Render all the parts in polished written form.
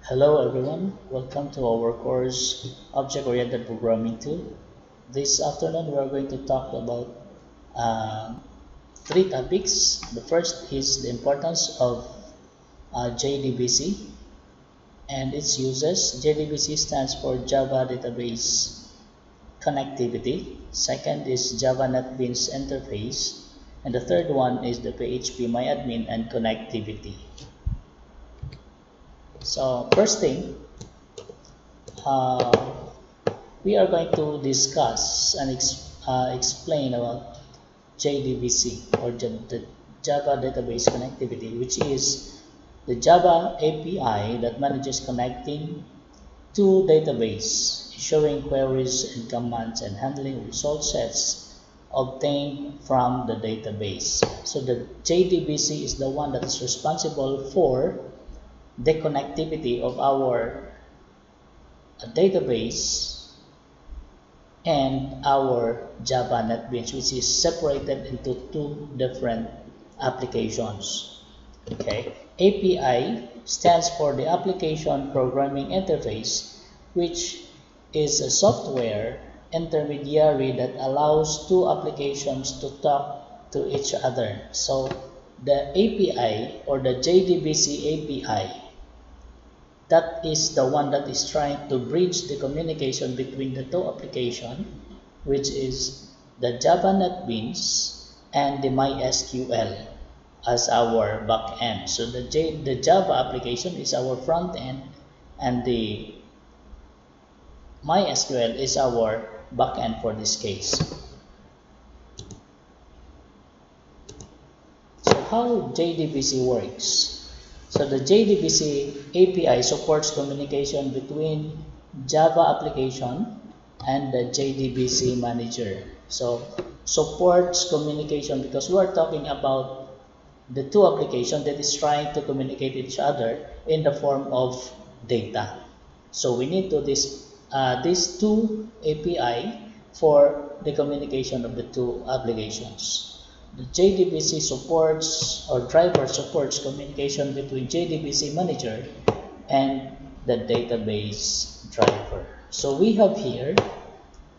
Hello everyone, welcome to our course Object-Oriented Programming 2. This afternoon we are going to talk about three topics. The first is the importance of JDBC and its uses. JDBC stands for Java Database Connectivity. Second is Java Netbeans Interface. And the third one is the PHP MyAdmin and Connectivity. So first thing, we are going to discuss and explain about JDBC or the Java Database Connectivity, which is the Java API that manages connecting to database, issuing queries and commands, and handling result sets obtained from the database. So the JDBC is the one that is responsible for the connectivity of our database and our Java Netbeans, which is separated into two different applications. Okay, API stands for the Application Programming Interface, which is a software intermediary that allows two applications to talk to each other. So the API or the JDBC API, that is the one that is trying to bridge the communication between the two applications, which is the Java Netbeans and the MySQL as our back end. So the Java application is our front end and the MySQL is our back end for this case. So how JDBC works? So the JDBC API supports communication between Java application and the JDBC manager. So supports communication because we are talking about the two applications that is trying to communicate each other in the form of data. So we need to these two API for the communication of the two applications. The JDBC supports or driver supports communication between JDBC manager and the database driver. So we have here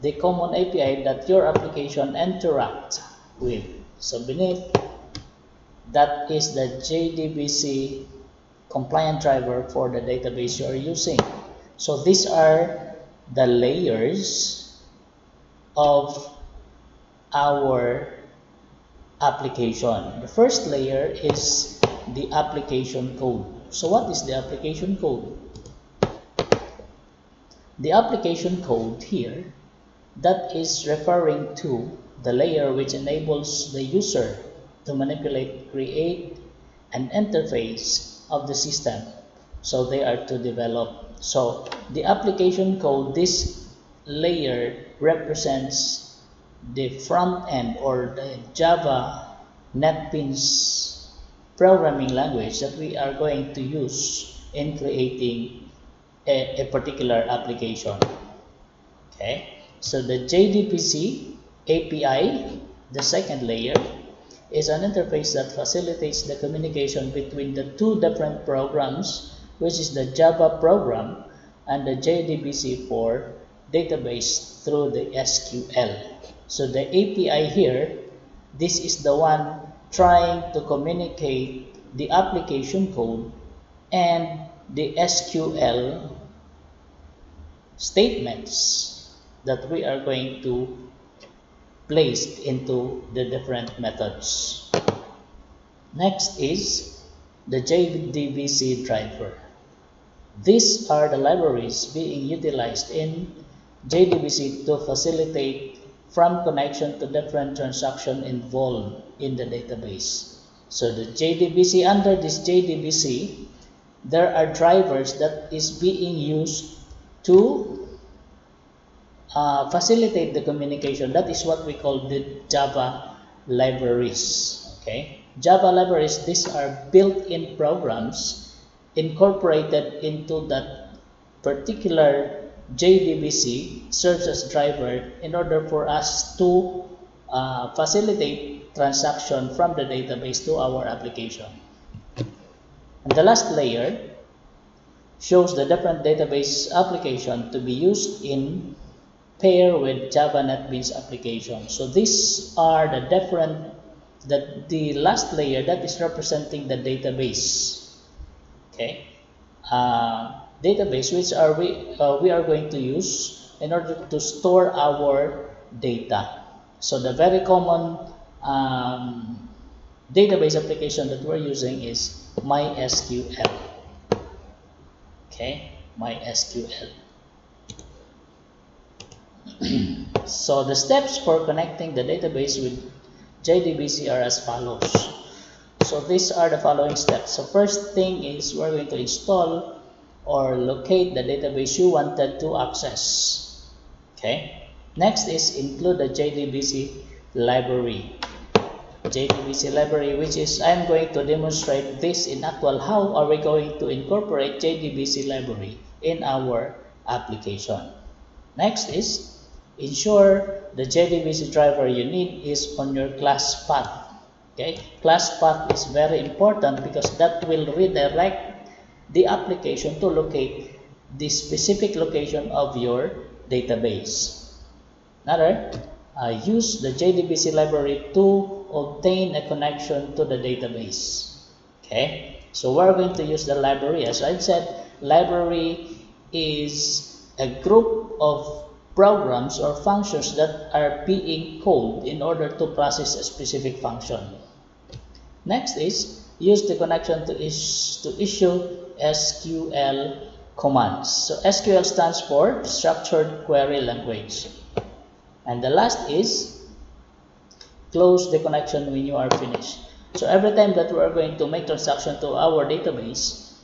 the common API that your application interact with. So beneath that is the JDBC compliant driver for the database you are using. So these are the layers of our application. The first layer is the application code. So what is the application code? The application code here, that is referring to the layer which enables the user to manipulate, create an interface of the system so they are to develop. So the application code, this layer represents the front end or the Java Netbeans programming language that we are going to use in creating a particular application. Okay, so the JDBC API, the second layer, is an interface that facilitates the communication between the two different programs, which is the Java program and the JDBC for database through the SQL. So the API here, this is the one trying to communicate the application code and the SQL statements that we are going to place into the different methods. Next is the JDBC driver. These are the libraries being utilized in JDBC to facilitate from connection to different transactions involved in the database. So the JDBC, under this JDBC, there are drivers that is being used to facilitate the communication. That is what we call the Java libraries. Okay, Java libraries, these are built-in programs incorporated into that particular JDBC, serves as driver in order for us to facilitate transaction from the database to our application. And the last layer shows the different database application to be used in pair with Java Netbeans application. So these are the different, the last layer that is representing the database. Okay, database which are we are going to use in order to store our data. So the very common database application that we're using is MySQL. Okay, MySQL. So the steps for connecting the database with JDBC are as follows. So these are the following steps. So first thing is we're going to install or locate the database you wanted to access. Okay. Next is include the JDBC library. JDBC library, which is I'm going to demonstrate this in actual. How are we going to incorporate JDBC library in our application? Next is ensure the JDBC driver you need is on your class path. Okay, class path is very important because that will redirect the application to locate the specific location of your database. Another, use the JDBC library to obtain a connection to the database. Okay, so we're going to use the library. As I said, library is a group of programs or functions that are being called in order to process a specific function. Next is use the connection to issue SQL commands. So SQL stands for Structured Query Language. And the last is close the connection when you are finished. So every time that we are going to make transaction to our database,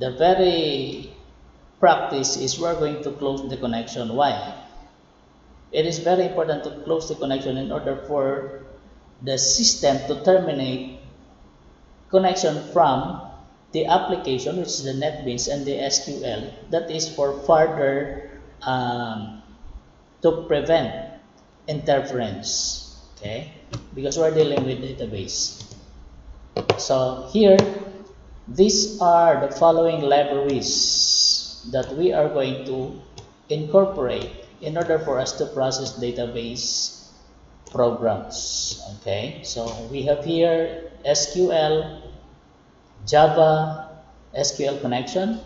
the very practice is we're going to close the connection. Why? It is very important to close the connection in order for the system to terminate connection from the application, which is the NetBeans, and the SQL. That is for further to prevent interference. Okay, because we're dealing with database. So here, these are the following libraries that we are going to incorporate in order for us to process database programs. Okay, so we have here SQL, Java, SQL connection,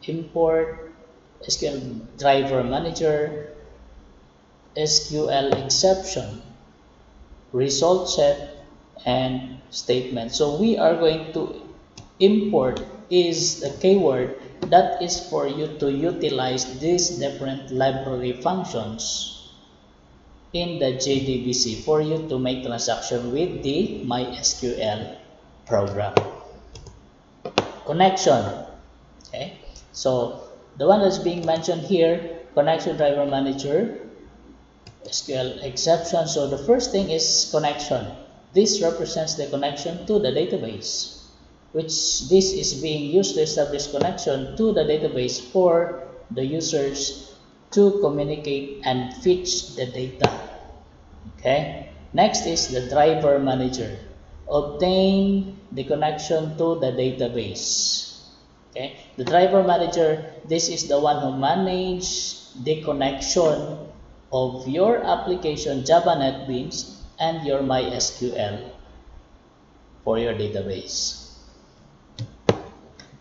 import, SQL driver manager, SQL exception, result set, and statement. So we are going to import is the keyword that is for you to utilize these different library functions in the JDBC for you to make transaction with the MySQL program. Connection. Okay, so the one that's being mentioned here, connection driver manager, SQL exception. So the first thing is connection. This represents the connection to the database, which this is being used to establish connection to the database for the users to communicate and fetch the data. Okay. Next is the driver manager. Obtain the connection to the database. Okay. The driver manager, this is the one who manages the connection of your application Java Netbeans and your MySQL for your database.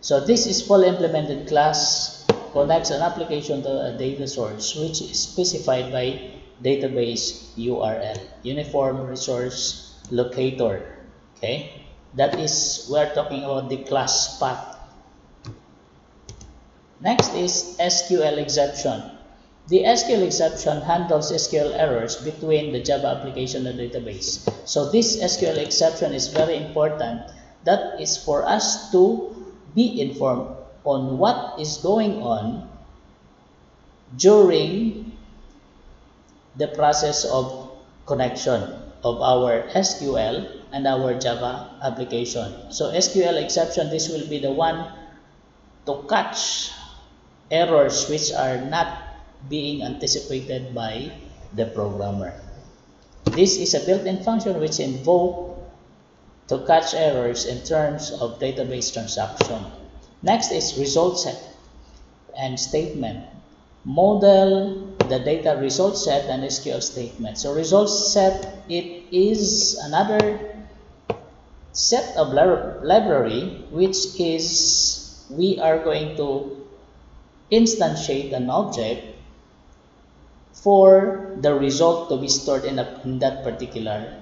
So this is fully implemented class connects an application to a data source which is specified by database URL, uniform resource locator. Okay, that is, we are talking about the class path. Next is SQL exception. The SQL exception handles SQL errors between the Java application and database. So this SQL exception is very important. That is for us to be informed on what is going on during the process of connection of our SQL and our Java application. So SQL exception, this will be the one to catch errors which are not being anticipated by the programmer. This is a built-in function which invoked to catch errors in terms of database transaction. Next is result set and statement. Model the data result set and SQL statement. So result set, it is another set of library which is we are going to instantiate an object for the result to be stored in that particular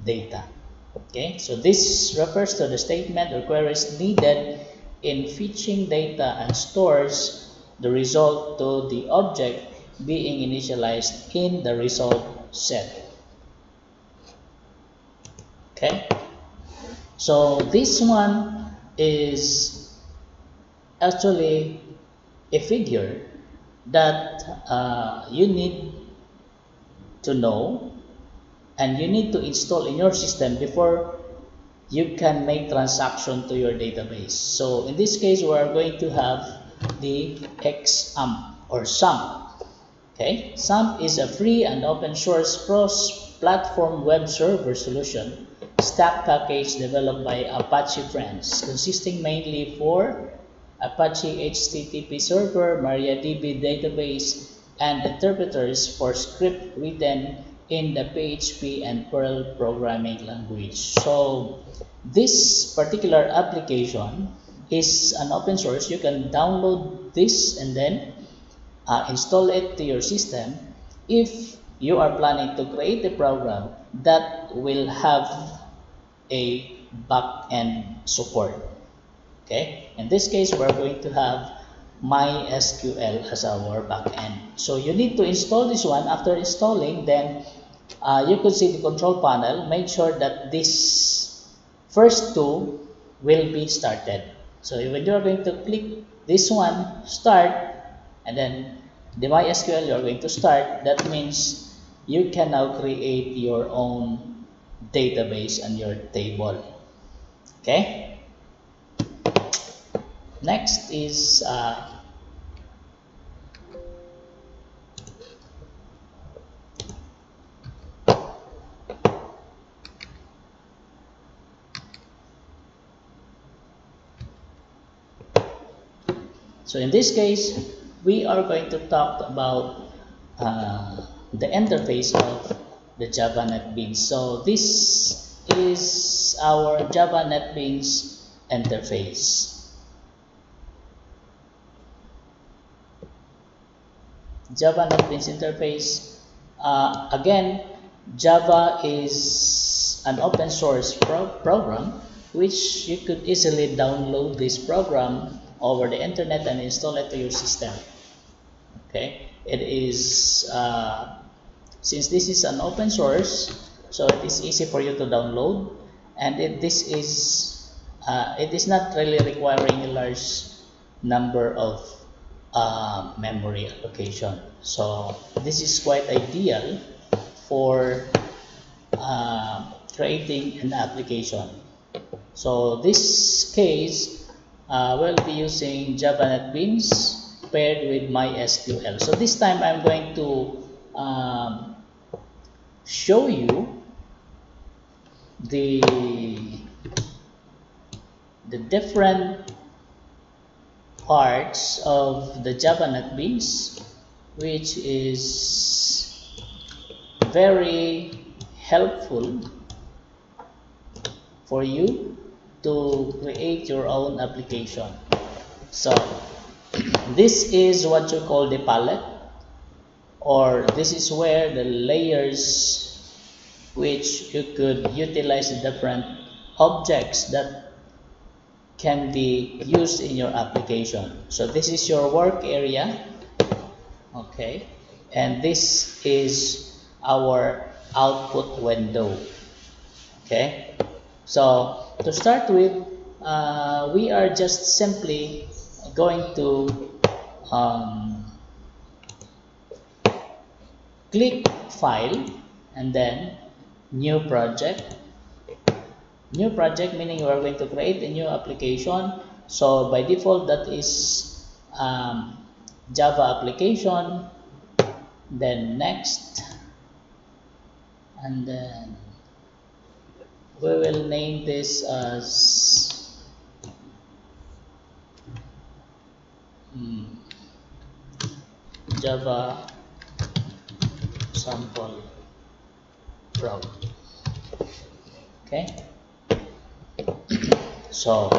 data. Okay, so this refers to the statement or queries needed in fetching data and stores the result to the object being initialized in the result set. Okay, so this one is actually a figure that you need to know and you need to install in your system before you can make transaction to your database. So in this case, we are going to have the XAMPP or SAMP. Okay, SAMP is a free and open source cross-platform web server solution stack package developed by Apache friends, consisting mainly for Apache HTTP server, MariaDB database, and interpreters for script written in the PHP and Perl programming language. So this particular application is an open source. You can download this and then install it to your system if you are planning to create a program that will have a back-end support. Okay, in this case, we're going to have MySQL as our backend. So you need to install this one. After installing, then you could see the control panel. Make sure that this first two will be started. So when you're going to click this one, start, and then the MySQL you're going to start, that means you can now create your own database and your table. Okay. Next is so in this case, we are going to talk about the interface of the Java Netbeans. So this is our Java Netbeans interface. Java Netbeans interface. Again, Java is an open source program which you could easily download this program over the internet and install it to your system. Okay, it is since this is an open source, so it is easy for you to download, and it is not really requiring a large number of memory allocation. So this is quite ideal for creating an application. So this case we'll be using Java Netbeans paired with MySQL. So this time I'm going to show you the different parts of the Java Netbeans, which is very helpful for you to create your own application. So this is what you call the palette, or this is where the layers which you could utilize the different objects that can be used in your application. So this is your work area, okay, and this is our output window. Okay, so to start with, we are just simply going to click File and then New Project. New project meaning you are going to create a new application. So by default that is Java application, then next, and then we will name this as Java sample prog. Okay, so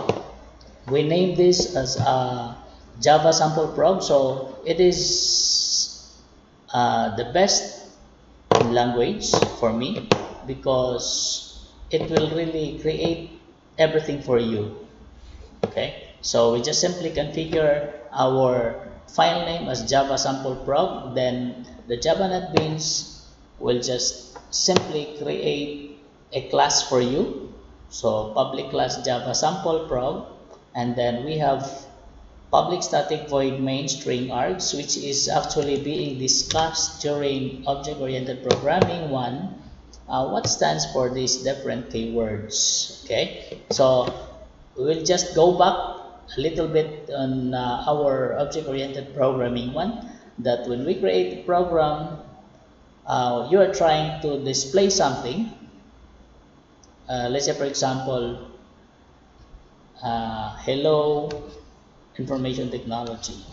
we name this as a Java sample prog. So it is the best language for me because it will really create everything for you. Okay, so we just simply configure our file name as Java sample prog, then the Java Netbeans will just simply create a class for you. So public class Java sample prog, and then we have public static void main string args, which is actually being discussed during object-oriented programming 1. What stands for these different keywords? Okay, so we'll just go back a little bit on our object-oriented programming 1, that when we create a program, you are trying to display something. Let's say, for example, hello information technology,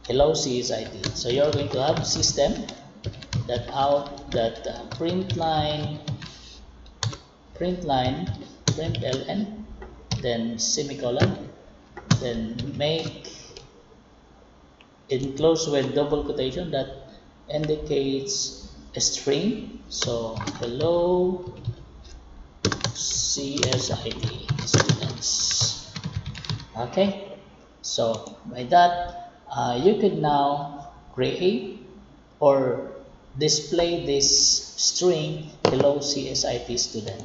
hello CSIT. So you're going to have system that out that print line println, then semicolon, then make enclose with double quotation that indicates a string. So hello CSIT students. Okay, so by that you could now create or display this string hello CSIT student.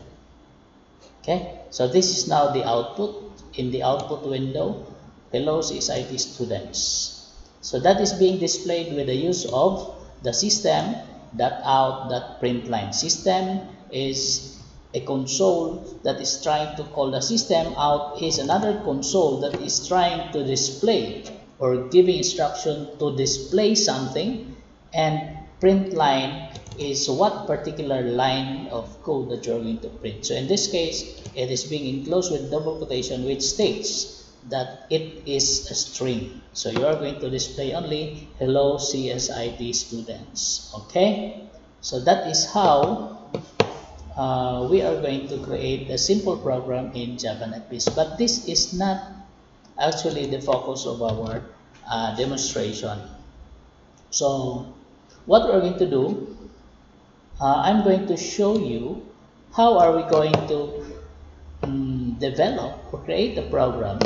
Okay, so this is now the output. In the output window, hello CSIT students. So that is being displayed with the use of the system.out.println. System is a console that is trying to call the system. Out is another console that is trying to display or giving instruction to display something, and print line is what particular line of code that you're going to print. So in this case, it is being enclosed with double quotation, which states that it is a string. So you are going to display only hello CSIT students. Okay, so that is how we are going to create a simple program in Java Netbeans. But this is not actually the focus of our demonstration. So what we're going to do, I'm going to show you how are we going to develop or create a program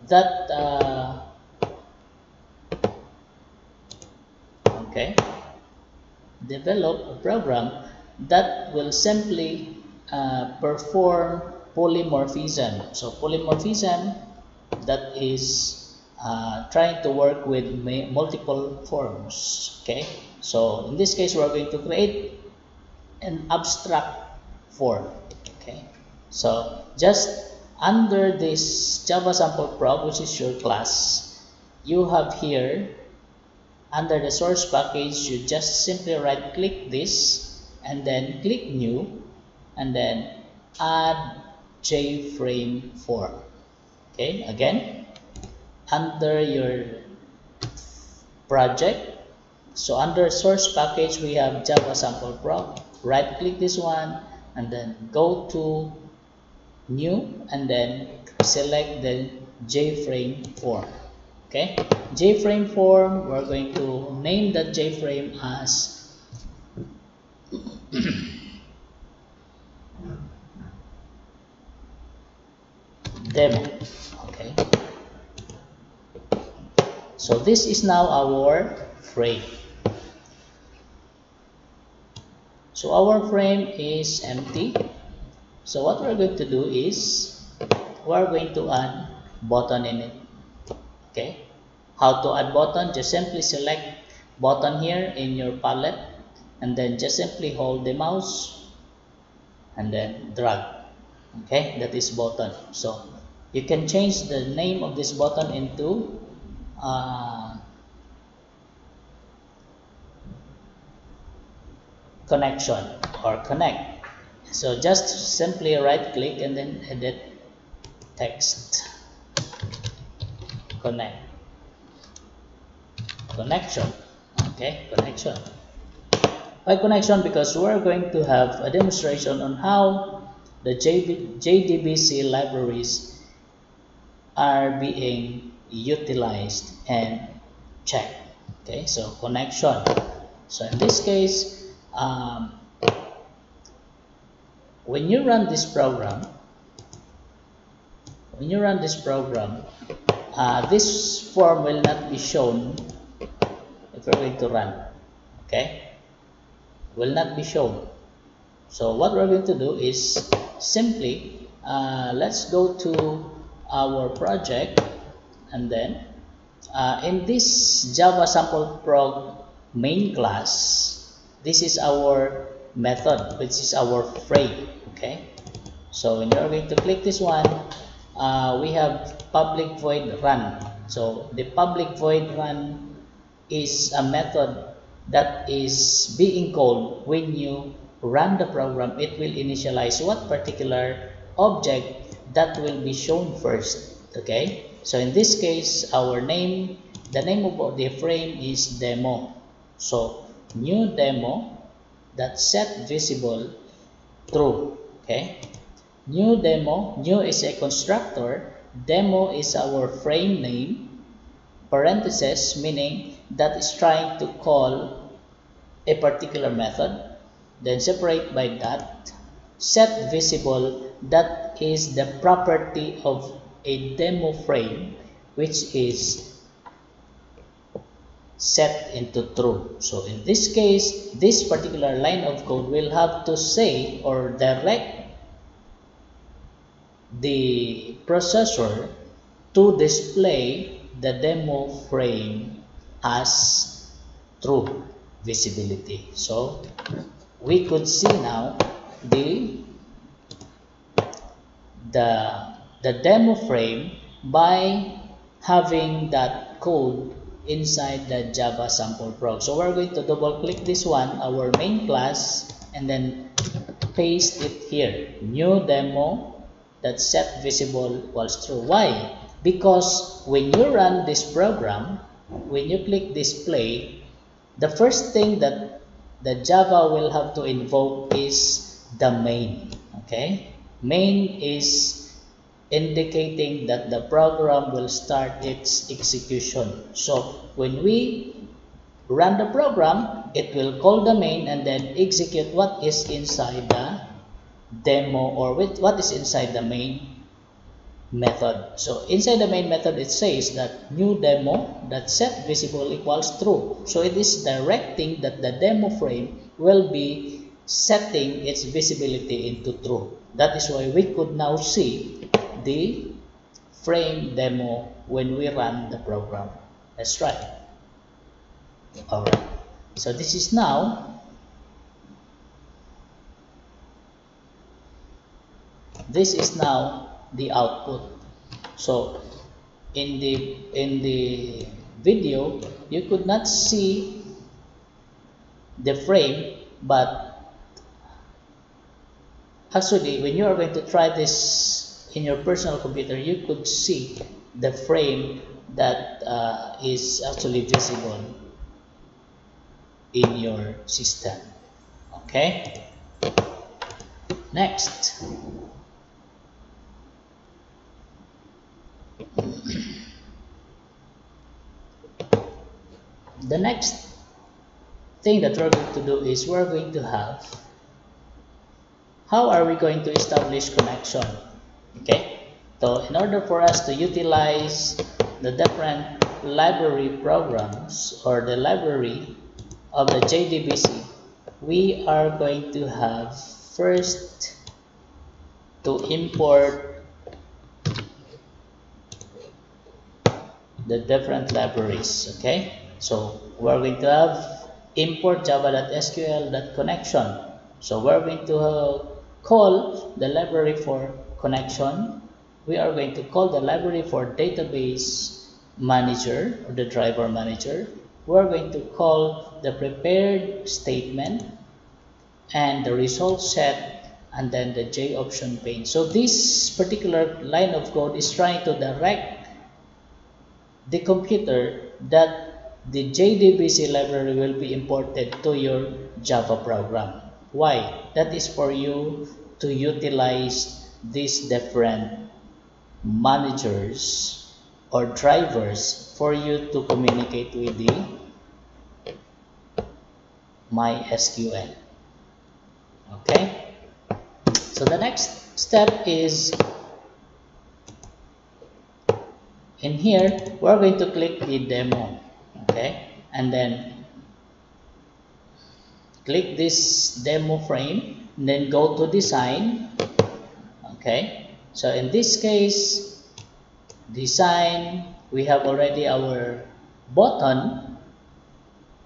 that develop a program that will simply perform polymorphism. So polymorphism, that is trying to work with multiple forms. Okay, so in this case we're going to create an abstract form. Okay, so just under this Java sample prog, which is your class, you have here under the source package, you just simply right click this and then click new and then add JFrame form. Okay, again under your project, so under source package we have Java sample prog, right click this one and then go to new and then select the JFrame form. Okay, JFrame form, we're going to name that JFrame as demo. Okay, so this is now our frame. So our frame is empty. So what we're going to do is we're going to add button in it. Okay, how to add button? Just simply select button here in your palette and then just simply hold the mouse and then drag. Okay, that is button. So you can change the name of this button into connection or connect. So just simply right click and then edit text. connect connection. Okay, connection. Why connection? Because we're going to have a demonstration on how the JDBC libraries are being utilized and checked. Okay, so connection. So in this case, when you run this program, this form will not be shown if we're going to run. Okay, will not be shown. So what we're going to do is simply let's go to our project, and then in this Java sample prog main class, this is our method, which is our frame. Okay, so when you're going to click this one, we have public void run. So the public void run is a method that is being called when you run the program. It will initialize what particular object that will be shown first. Okay, so in this case, the name of the frame is demo. So new demo that set visible true. Okay, new demo, new is a constructor, demo is our frame name, parentheses meaning that is trying to call a particular method, then separate by that, set visible, that is the property of a demo frame, which is set into true. So in this case, this particular line of code will have to say or direct the processor to display the demo frame as true visibility. So we could see now the demo frame by having that code inside the Java sample prog. So we're going to double click this one, our main class, and then paste it here. New demo that set visible equals true. Why? Because when you run this program, when you click display, the first thing that the Java will have to invoke is the main. Okay, main is indicating that the program will start its execution. So when we run the program, it will call the main and then execute what is inside the demo, or what is inside the main method. So inside the main method, it says that new demo that set visible equals true. So it is directing that the demo frame will be setting its visibility into true. That is why we could now see the frame demo when we run the program. Let's try. Alright, so this is now the output. So in the video you could not see the frame, but actually when you are going to try this in your personal computer, you could see the frame that is actually visible in your system. Okay, next. The next thing that we're going to do is we're going to have, how are we going to establish connection? Okay, so in order for us to utilize the different library programs or the library of the JDBC, we are going to have first to import the different libraries. Okay, so we're going to have import java.sql.connection. So we're going to call the library for connection. We are going to call the library for database manager or the driver manager. We're going to call the prepared statement and the result set, and then the J option pane. So this particular line of code is trying to direct the computer that the JDBC library will be imported to your Java program. Why? That is for you to utilize these different managers or drivers for you to communicate with the MySQL. Okay, so the next step is in here we're going to click the demo, okay, and then click this demo frame and then go to design. Okay, so in this case, design, we have already our button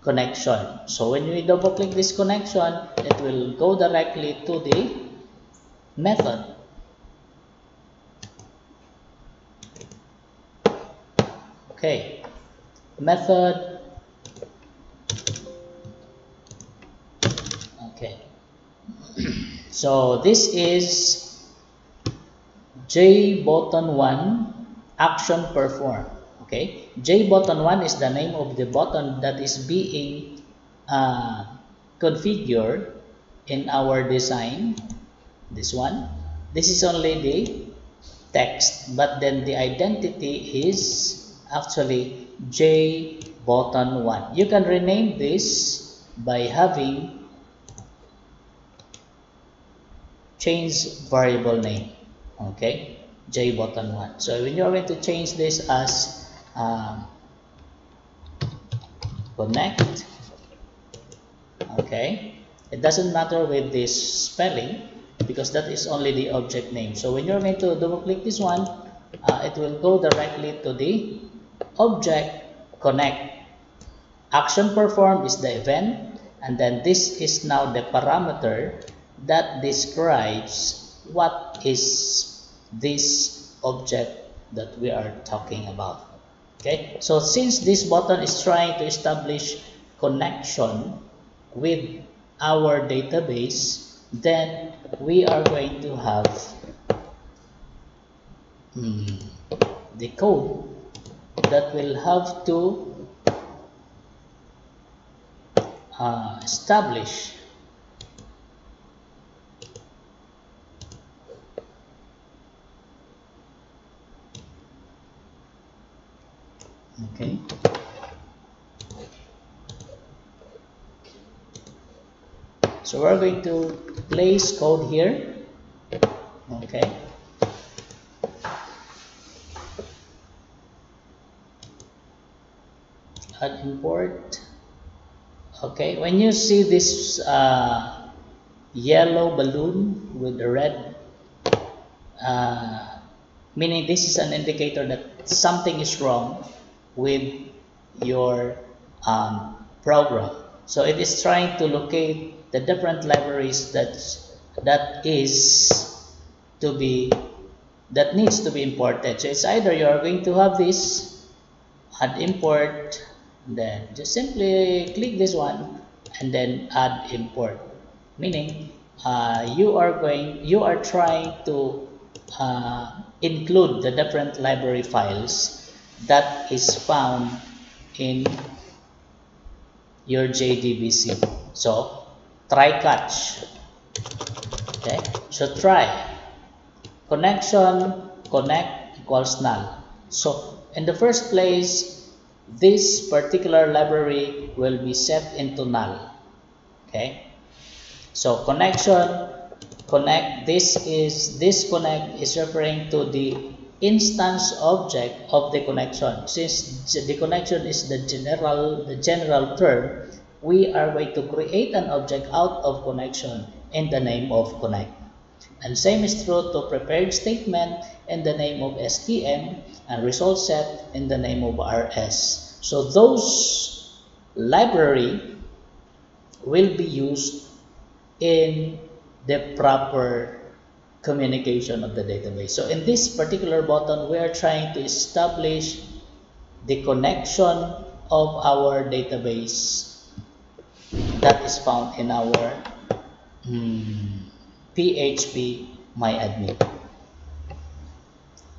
connection. So when we double click this connection, it will go directly to the method. Okay, method. Okay, so this is J button 1 action perform. Okay, J button 1 is the name of the button that is being configured in our design. This one, this is only the text, but then the identity is actually J button 1. You can rename this by having change variable name. Okay, J button 1. So when you are going to change this as connect, okay, it doesn't matter with this spelling because that is only the object name. So when you're going to double click this one, it will go directly to the object connect. Action performed is the event, and then this is now the parameter that describes what is this object that we are talking about. Okay, so since this button is trying to establish connection with our database, then we are going to have the code that will have to establish okay. So we're going to place code here. Okay. Add import. Okay. When you see this yellow balloon with the red, meaning this is an indicator that something is wrong with your program. So it is trying to locate the different libraries that needs to be imported. So it's either you are going to have this add import, then just simply click this one and then add import, meaning you are trying to include the different library files that is found in your JDBC. So try catch. Okay, so try connection connect equals null. So in the first place, this particular library will be set into null. Okay, so connection connect, this connect is referring to the instance object of the connection. Since the connection is the general term, we are going to create an object out of connection in the name of connect. And same is true to prepared statement in the name of STM and result set in the name of RS. So those library will be used in the proper communication of the database. So in this particular button, we are trying to establish the connection of our database that is found in our PHP myadmin.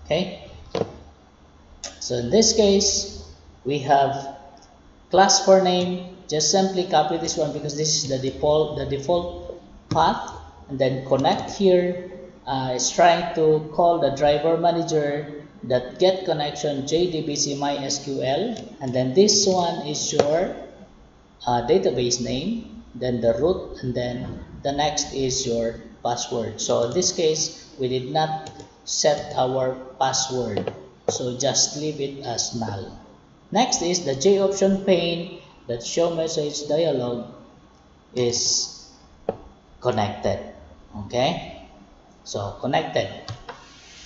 Okay, So in this case, we have class for name. Just simply copy this one because this is the default path, and then connect here is trying to call the driver manager that get connection JDBC MySQL, and then this one is your database name, then the root, and then the next is your password. So in this case, we did not set our password, so just leave it as null. Next is the J option pane that show message dialog is connected. Okay, so connected.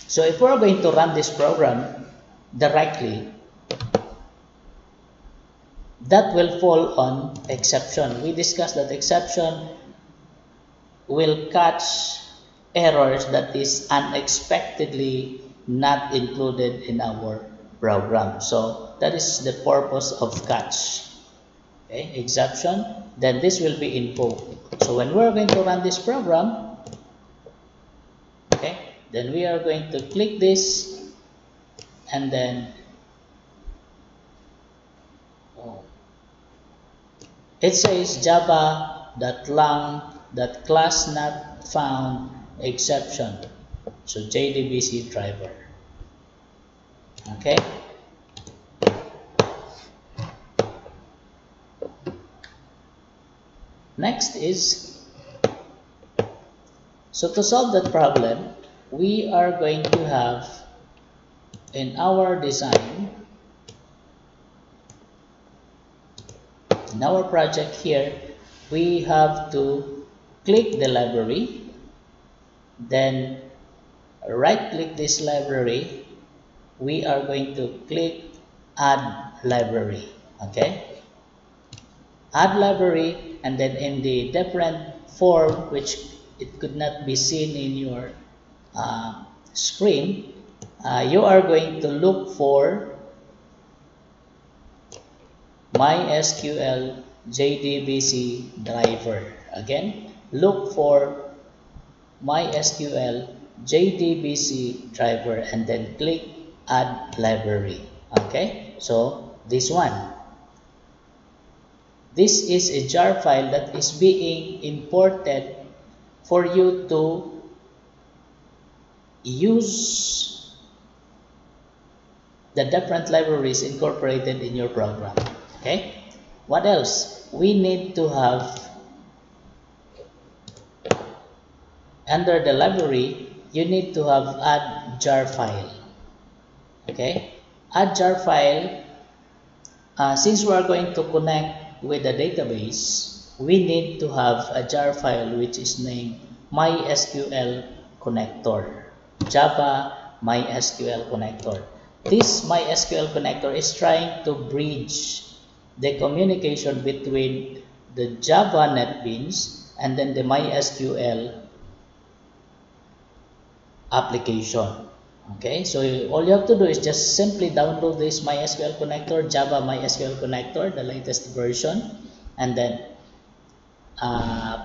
So if we're going to run this program directly, that will fall on exception. We discussed that exception will catch errors that is unexpectedly not included in our program. So that is the purpose of catch. Okay, exception, then this will be invoked. So when we're going to run this program, okay, then we are going to click this, and then it says java.lang.class not found exception. So JDBC driver. Okay. Next is, so to solve that problem, we are going to have in our design, in our project here, we have to click the library, then right click this library, we are going to click add library. Okay, add library, and then in the different form which it could not be seen in your screen, you are going to look for MySQL JDBC driver. Again, look for MySQL JDBC driver, and then click add library. Okay, so this one. This is a jar file that is being imported for you to use the different libraries incorporated in your program. Okay, what else? We need to have, under the library, you need to have add jar file. Okay, add jar file, since we are going to connect with the database, we need to have a jar file which is named MySQL connector, Java MySQL connector. This MySQL connector is trying to bridge the communication between the Java Netbeans and then the MySQL application. Okay, so all you have to do is just simply download this MySQL connector, Java MySQL connector, the latest version, and then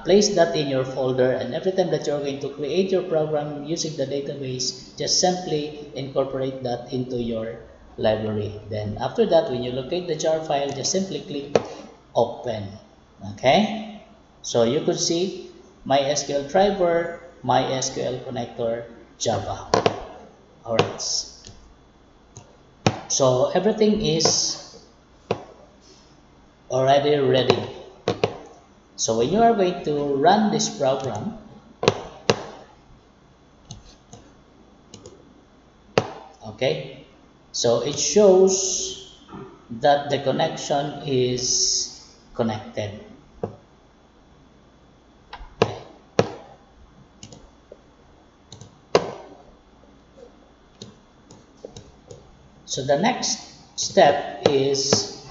place that in your folder, and every time that you're going to create your program using the database, just simply incorporate that into your library. Then after that, when you locate the jar file, just simply click open. Okay, so you could see MySQL driver, MySQL connector, Java. Alright, so everything is already ready. So when you are going to run this program, okay, so it shows that the connection is connected. So the next step is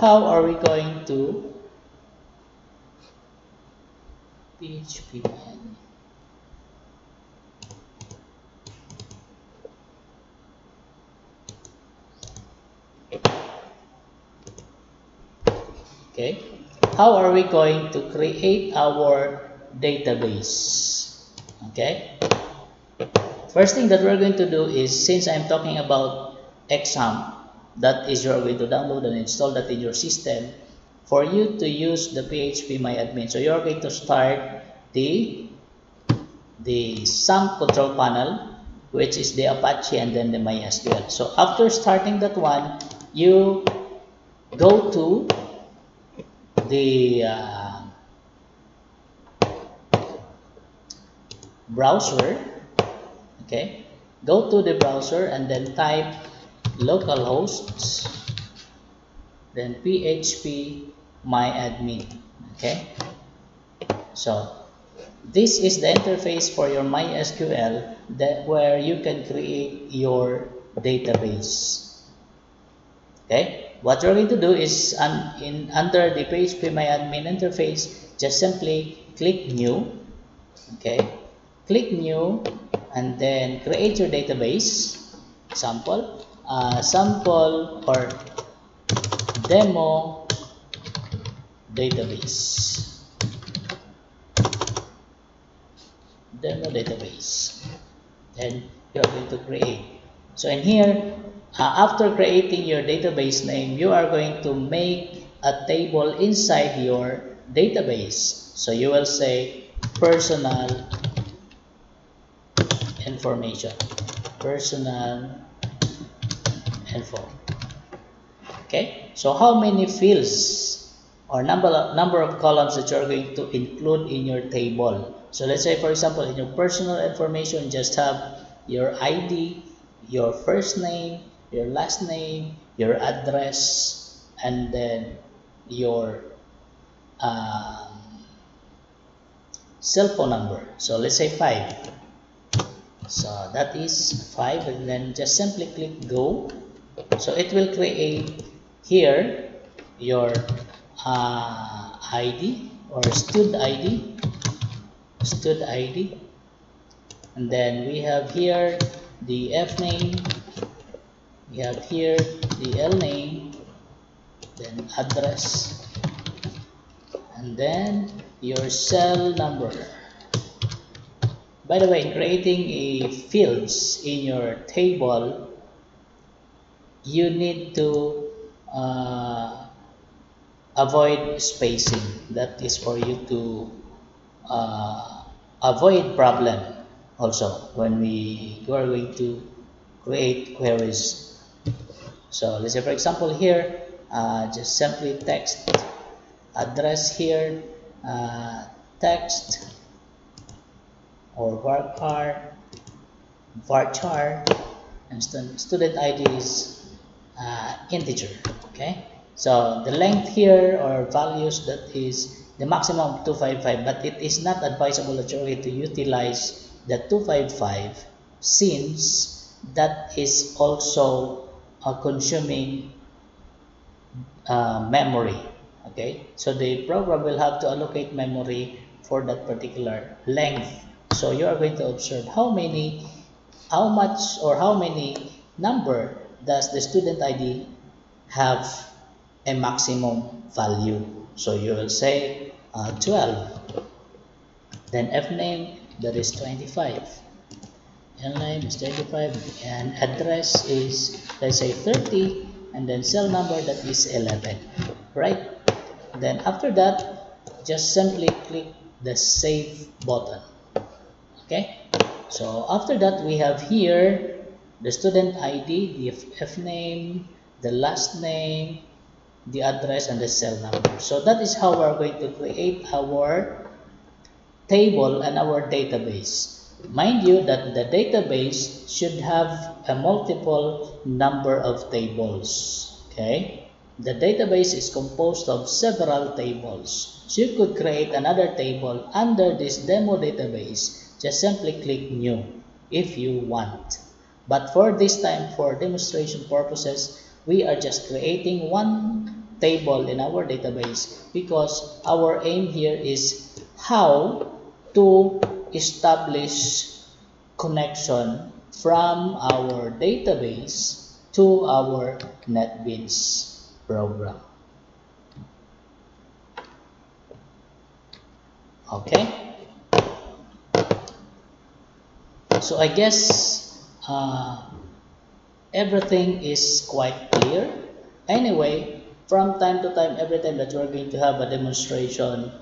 how are we going to PHPN? Okay, how are we going to create our database. Okay. First thing that we're going to do is, since I'm talking about exam, that is you're going to download and install that in your system for you to use the PHP MyAdmin. So you're going to start the SAM control panel, which is the Apache and then the MySQL. So after starting that one, you go to the browser. Okay, go to the browser and then type localhost, then PHP MyAdmin. Okay, so this is the interface for your MySQL where you can create your database. Okay, what you're going to do is under the PHP MyAdmin interface, just simply click New. Okay, click New and then create your database. Sample or demo database. Then you're going to create. So in here, after creating your database name, you are going to make a table inside your database. So you will say personal information, personal info. Okay, so how many fields or number of columns that you're going to include in your table? So let's say, for example, in your personal information, just have your ID, your first name, your last name, your address, and then your cell phone number. So let's say 5. So that is 5, and then just simply click Go. So it will create here your ID or stud ID, and then we have here the F name, we have here the L name, then address, and then your cell number. By the way, in creating a fields in your table, you need to avoid spacing. That is for you to avoid problem also when we are going to create queries. So let's say, for example, here just simply text address here, text or varchar, and student ID is integer. Okay, so the length here or values, that is the maximum 255, but it is not advisable that you're going to utilize the 255 since that is also consuming memory. Okay, so the program will have to allocate memory for that particular length. So you are going to observe how many number does the student ID have a maximum value. So you will say 12, then F name, that is 25, L name is 25, and address is, let's say, 30, and then cell number, that is 11, right? Then after that, just simply click the save button. Okay, so after that, we have here the student ID, the F name, the last name, the address, and the cell number. So that is how we're going to create our table and our database. Mind you that the database should have a multiple number of tables. Okay, the database is composed of several tables. So you could create another table under this demo database. Just simply click New if you want. But for this time, for demonstration purposes, we are just creating one table in our database because our aim here is how to establish connection from our database to our NetBeans program. Okay, So I guess everything is quite clear. Anyway, from time to time, every time that we're going to have a demonstration,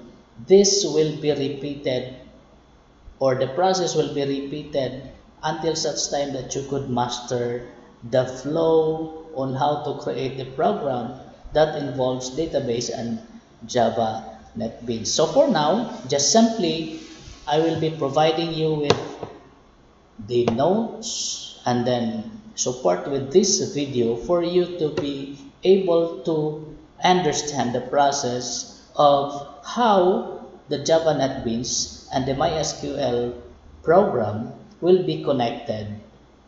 this will be repeated, or the process will be repeated until such time that you could master the flow on how to create a program that involves database and Java Netbeans. So for now, just simply I will be providing you with the notes and then support with this video for you to be able to understand the process of how the Java Netbeans and the MySQL program will be connected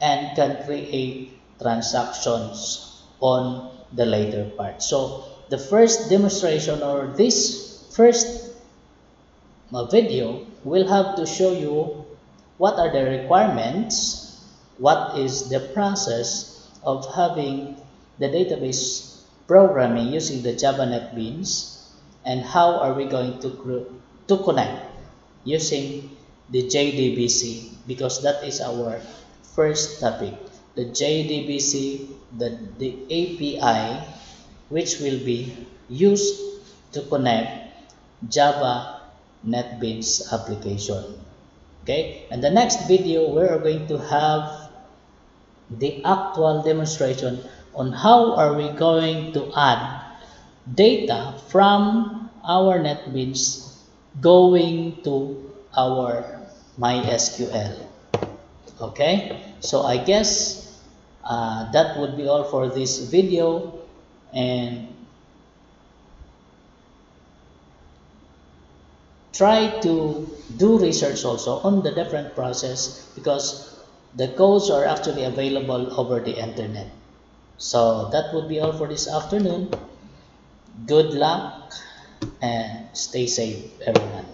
and can create transactions on the later part. So the first demonstration, or this first video, will have to show you what are the requirements, what is the process of having the database programming using the Java Netbeans, and how are we going to connect using the JDBC, because that is our first topic. The JDBC, the API which will be used to connect Java Netbeans application. Okay, and the next video we are going to have the actual demonstration on how are we going to add data from our Netbeans going to our MySQL. Okay, so I guess that would be all for this video, and try to do research also on the different process, because the codes are actually available over the internet. So that would be all for this afternoon. Good luck and stay safe, everyone.